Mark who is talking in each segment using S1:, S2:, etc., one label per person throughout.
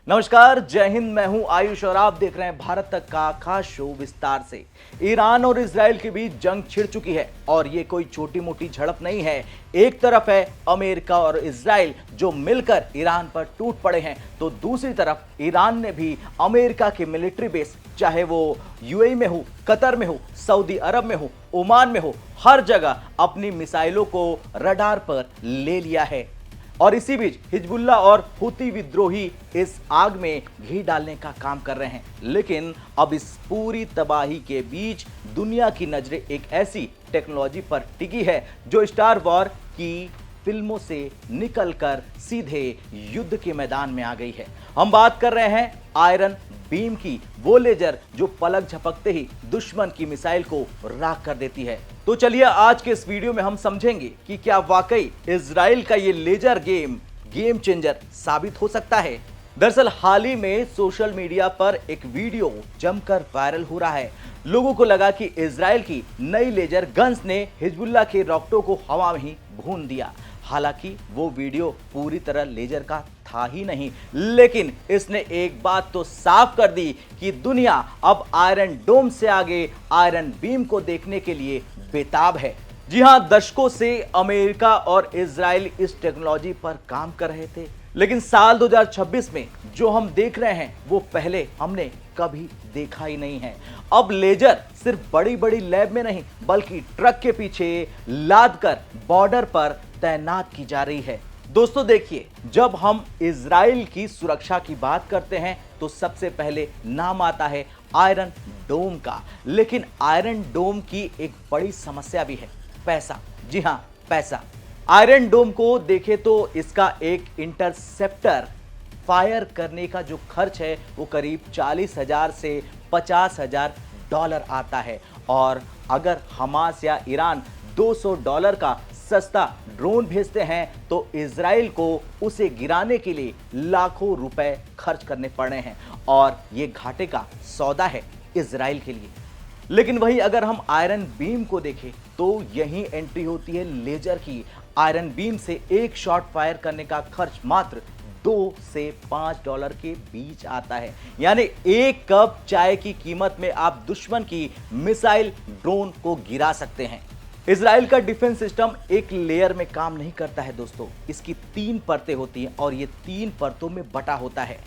S1: नमस्कार, जय हिंद। मैं हूं आयुष और आप देख रहे हैं भारत तक का खास शो विस्तार से। ईरान और इजराइल के बीच जंग छिड़ चुकी है और ये कोई छोटी मोटी झड़प नहीं है। एक तरफ है अमेरिका और इजराइल जो मिलकर ईरान पर टूट पड़े हैं, तो दूसरी तरफ ईरान ने भी अमेरिका के मिलिट्री बेस, चाहे वो यूएई में हो, कतर में हो, सऊदी अरब में हो, ओमान में हो, हर जगह अपनी मिसाइलों को रडार पर ले लिया है। और इसी बीच हिजबुल्ला और हुती विद्रोही इस आग में घी डालने का काम कर रहे हैं। लेकिन अब इस पूरी तबाही के बीच दुनिया की नजरें एक ऐसी टेक्नोलॉजी पर टिकी है जो स्टार वॉर की फिल्मों से निकलकर सीधे युद्ध के मैदान में आ गई है। हम बात कर रहे हैं आयरन बीम की, वो लेजर जो पलक झपकते ही दुश्मन की मिसाइल को राख कर देती है। तो चलिए आज के इस वीडियो में हम समझेंगे कि क्या वाकई इजराइल का ये लेजर गेम चेंजर साबित हो सकता है। दरअसल हाल ही में सोशल मीडिया पर एक वीडियो जमकर वायरल हो रहा है। लोगों को लगा कि इजराइल की नई लेजर गन्स ने हिजबुल्ला के रॉकेटों को हवा में ही भून दिया। हालांकि वो वीडियो पूरी तरह लेजर का था ही नहीं, लेकिन इसने एक बात तो साफ कर दी कि दुनिया अब आयरन डोम से आगे आयरन बीम को देखने के लिए बेताब है। जी हां, दशकों से अमेरिका और इजराइल इस टेक्नोलॉजी पर काम कर रहे थे, लेकिन साल 2026 में जो हम देख रहे हैं वो पहले हमने कभी देखा ही नहीं है। अब लेजर सिर्फ बड़ी बड़ी लैब में नहीं बल्कि ट्रक के पीछे लाद कर बॉर्डर पर तैनात की जा रही है। दोस्तों देखिए, जब हम इजराइल की सुरक्षा की बात करते हैं तो सबसे पहले नाम आता है आयरन डोम का। लेकिन आयरन डोम की एक बड़ी समस्या भी है, पैसा। जी हां, पैसा। आयरन डोम को देखें तो इसका एक इंटरसेप्टर फायर करने का जो खर्च है वो करीब 40,000 से 50,000 डॉलर आता है। और अगर हमास या ईरान $200 का सस्ता ड्रोन भेजते हैं तो इजराइल को उसे गिराने के लिए लाखों रुपए खर्च करने पड़ रहे हैं और ये घाटे का सौदा है इजराइल के लिए। लेकिन वही अगर हम आयरन बीम को देखें तो यही एंट्री होती है लेजर की। आयरन बीम से एक शॉट फायर करने का खर्च मात्र $2 से $5 के बीच आता है। यानी एक कप चाय की कीमत में आप दुश्मन की मिसाइल ड्रोन को गिरा सकते हैं। इजराइल का डिफेंस सिस्टम एक लेयर में काम नहीं करता है दोस्तों, इसकी 3 परतें होती हैं और ये 3 परतों में बटा होता है।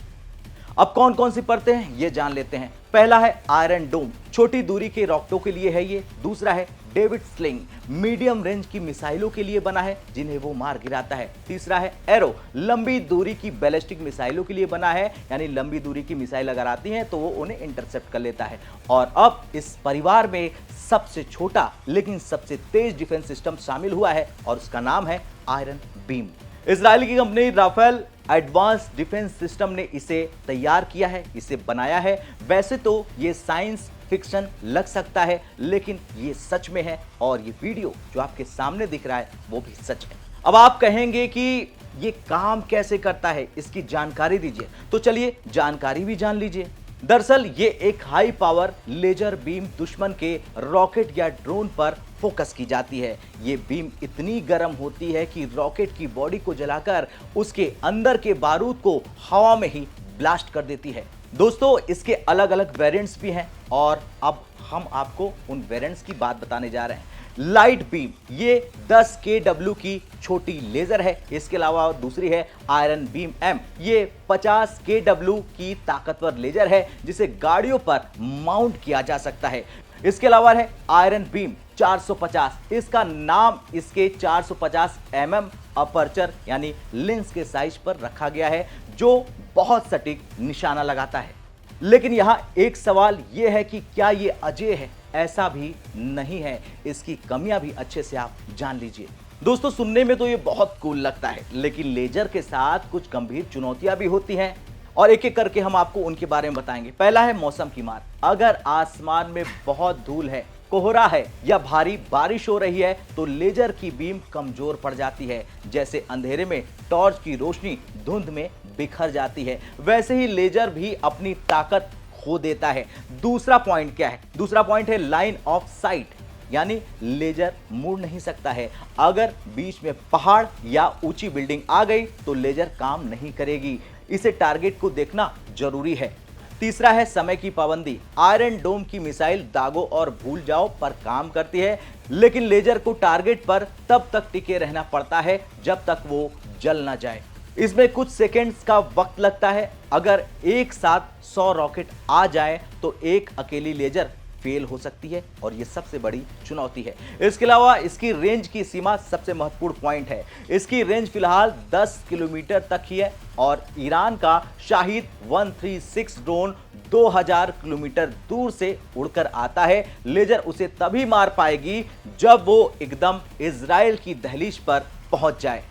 S1: अब कौन कौन सी परतें हैं ये जान लेते हैं। पहला है आयरन डोम, छोटी दूरी के रॉकेटों के लिए है ये। दूसरा है डेविड स्लिंग, मीडियम रेंज की मिसाइलों के लिए बना है जिन्हें वो मार गिराता है। तीसरा है एरो, लंबी दूरी की बैलिस्टिक मिसाइलों के लिए बना है, यानी लंबी दूरी की मिसाइल अगर आती हैं तो वो उन्हें इंटरसेप्ट कर लेता है। और अब इस परिवार में सबसे छोटा लेकिन सबसे तेज डिफेंस सिस्टम शामिल हुआ है और उसका नाम है आयरन बीम। इजराइल की company Rafael advanced defence system ने इसे तैयार किया है, इसे बनाया है। वैसे तो ये साइंस फिक्शन लग सकता है, लेकिन ये सच में है और ये वीडियो जो आपके सामने दिख रहा है वो भी सच है। अब आप कहेंगे कि ये काम कैसे करता है, इसकी जानकारी दीजिए। तो चलिए जानकारी भी जान लीजिए। दरअसल ये एक हाई पावर लेजर बीम दुश्मन के रॉकेट या ड्रोन पर फोकस की जाती है। ये बीम इतनी गर्म होती है कि रॉकेट की बॉडी को जलाकर उसके अंदर के बारूद को हवा में ही ब्लास्ट कर देती है। दोस्तों इसके अलग अलग वेरिएंट्स भी हैं और अब हम आपको उन वेरिएंट्स की बात बताने जा रहे हैं। लाइट बीम, ये 10 kW की छोटी लेजर है। इसके अलावा दूसरी है आयरन बीम एम, ये 50 kW की ताकतवर लेजर है जिसे गाड़ियों पर माउंट किया जा सकता है। इसके अलावा है आयरन बीम 450, इसका नाम इसके 450 mm अपर्चर यानी लेंस के साइज पर रखा गया है जो बहुत सटीक निशाना लगाता है। लेकिन यहां एक सवाल यह है कि क्या ये अजेय है? ऐसा भी नहीं है, इसकी कमियां भी अच्छे से आप जान लीजिए। दोस्तों सुनने में तो ये बहुत कूल लगता है, लेकिन लेजर के साथ कुछ गंभीर चुनौतियां भी होती हैं और एक एक करके हम आपको उनके बारे में बताएंगे। पहला है मौसम की मार। अगर आसमान में बहुत धूल है, कोहरा है या भारी बारिश हो रही है तो लेजर की बीम कमजोर पड़ जाती है। जैसे अंधेरे में टॉर्च की रोशनी धुंध में बिखर जाती है, वैसे ही लेजर भी अपनी ताकत खो देता है। दूसरा पॉइंट क्या है? दूसरा पॉइंट है लाइन ऑफ साइट, यानी लेजर मुड़ नहीं सकता है। अगर बीच में पहाड़ या ऊंची बिल्डिंग आ गई तो लेजर काम नहीं करेगी। इसे टारगेट को देखना जरूरी है। तीसरा है समय की पाबंदी। आयरन डोम की मिसाइल दागो और भूल जाओ पर काम करती है, लेकिन लेजर को टारगेट पर तब तक टिके रहना पड़ता है जब तक वो जल ना जाए। इसमें कुछ सेकंड्स का वक्त लगता है। अगर एक साथ 100 रॉकेट आ जाए तो एक अकेली लेजर फेल हो सकती है और यह सबसे बड़ी चुनौती है। इसके अलावा इसकी रेंज की सीमा सबसे महत्वपूर्ण पॉइंट है। इसकी रेंज फिलहाल 10 किलोमीटर तक ही है और ईरान का शाहिद 136 ड्रोन 2000 किलोमीटर दूर से उड़कर आता है। लेजर उसे तभी मार पाएगी जब वो एकदम इजराइल की दहलीज पर पहुंच जाए।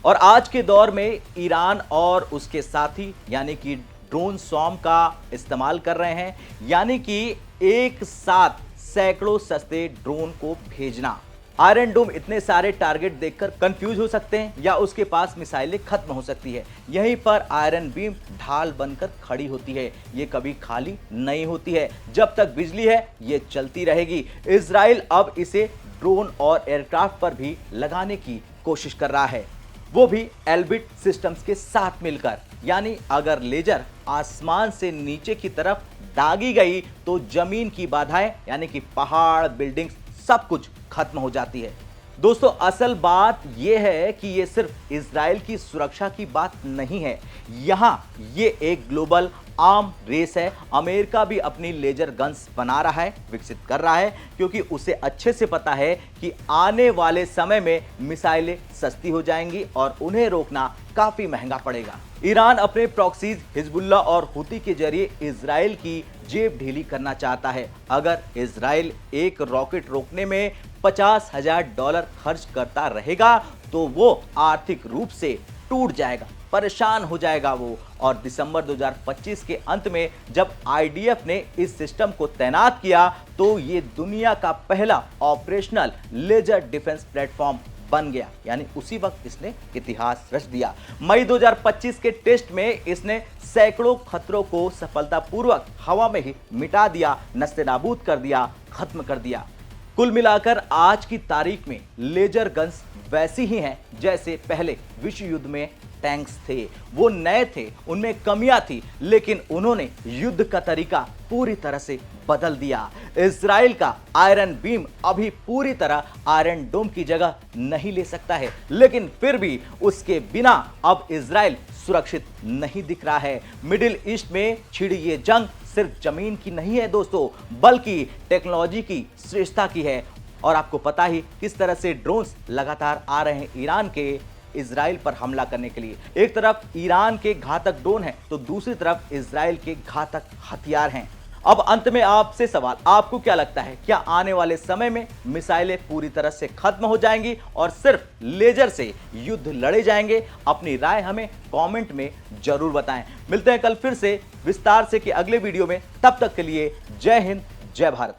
S1: और आज के दौर में ईरान और उसके साथी यानी कि ड्रोन स्वॉर्म का इस्तेमाल कर रहे हैं, यानी कि एक साथ सैकड़ों सस्ते ड्रोन को भेजना। आयरन डोम इतने सारे टारगेट देखकर कंफ्यूज हो सकते हैं या उसके पास मिसाइलें खत्म हो सकती है। यहीं पर आयरन बीम ढाल बनकर खड़ी होती है। ये कभी खाली नहीं होती है। जब तक बिजली है ये चलती रहेगी। इजराइल अब इसे ड्रोन और एयरक्राफ्ट पर भी लगाने की कोशिश कर रहा है, वो भी एल्बिट सिस्टम्स के साथ मिलकर। यानी अगर लेजर आसमान से नीचे की तरफ दागी गई तो जमीन की बाधाएं यानी कि पहाड़, बिल्डिंग्स सब कुछ खत्म हो जाती है। दोस्तों, असल बात यह है कि यह सिर्फ इजराइल की सुरक्षा की बात नहीं है, यहां ये एक ग्लोबल आर्म रेस है। अमेरिका भी अपनी लेजर गन्स बना रहा है, विकसित कर रहा है, क्योंकि उसे अच्छे से पता है कि आने वाले समय में मिसाइलें सस्ती हो जाएंगी और उन्हें रोकना काफी महंगा पड़ेगा। ईरान अपने प्रॉक्सीज हिजबुल्लाह और हुती के जरिए इजराइल की जेब ढीली करना चाहता है। अगर इजराइल एक रॉकेट रोकने में $50,000 खर्च करता रहेगा तो वो आर्थिक रूप से टूट जाएगा, परेशान हो जाएगा वो। और दिसंबर 2025 के अंत में जब आईडीएफ ने इस सिस्टम को तैनात किया तो ये दुनिया का पहला ऑपरेशनल लेजर डिफेंस प्लेटफॉर्म बन गया। यानी उसी वक्त इसने इतिहास रच दिया। मई 2025 के टेस्ट में इसने सैकड़ों खतरों को सफलतापूर्वक हवा में ही मिटा दिया, नस्तेनाबूद कर दिया, खत्म कर दिया। कुल मिलाकर आज की तारीख में लेजर गन्स वैसी ही हैं जैसे पहले विश्व युद्ध में टैंक्स थे। वो नए थे, उनमें कमियां थी, लेकिन उन्होंने युद्ध का तरीका पूरी तरह से बदल दिया। इजराइल का आयरन बीम अभी पूरी तरह आयरन डोम की जगह नहीं ले सकता है, लेकिन फिर भी उसके बिना अब इजराइल सुरक्षित नहीं दिख रहा है। मिडिल ईस्ट में छिड़ी ये जंग सिर्फ जमीन की नहीं है दोस्तों, बल्कि टेक्नोलॉजी की श्रेष्ठता की है। और आपको पता ही किस तरह से ड्रोन्स लगातार आ रहे हैं ईरान के इजराइल पर हमला करने के लिए। एक तरफ ईरान के घातक ड्रोन हैं तो दूसरी तरफ इजराइल के घातक हथियार हैं। अब अंत में आपसे सवाल, आपको क्या लगता है, क्या आने वाले समय में मिसाइलें पूरी तरह से खत्म हो जाएंगी और सिर्फ लेजर से युद्ध लड़े जाएंगे? अपनी राय हमें कमेंट में जरूर बताएं। मिलते हैं कल फिर से विस्तार से के अगले वीडियो में। तब तक के लिए जय हिंद, जय भारत।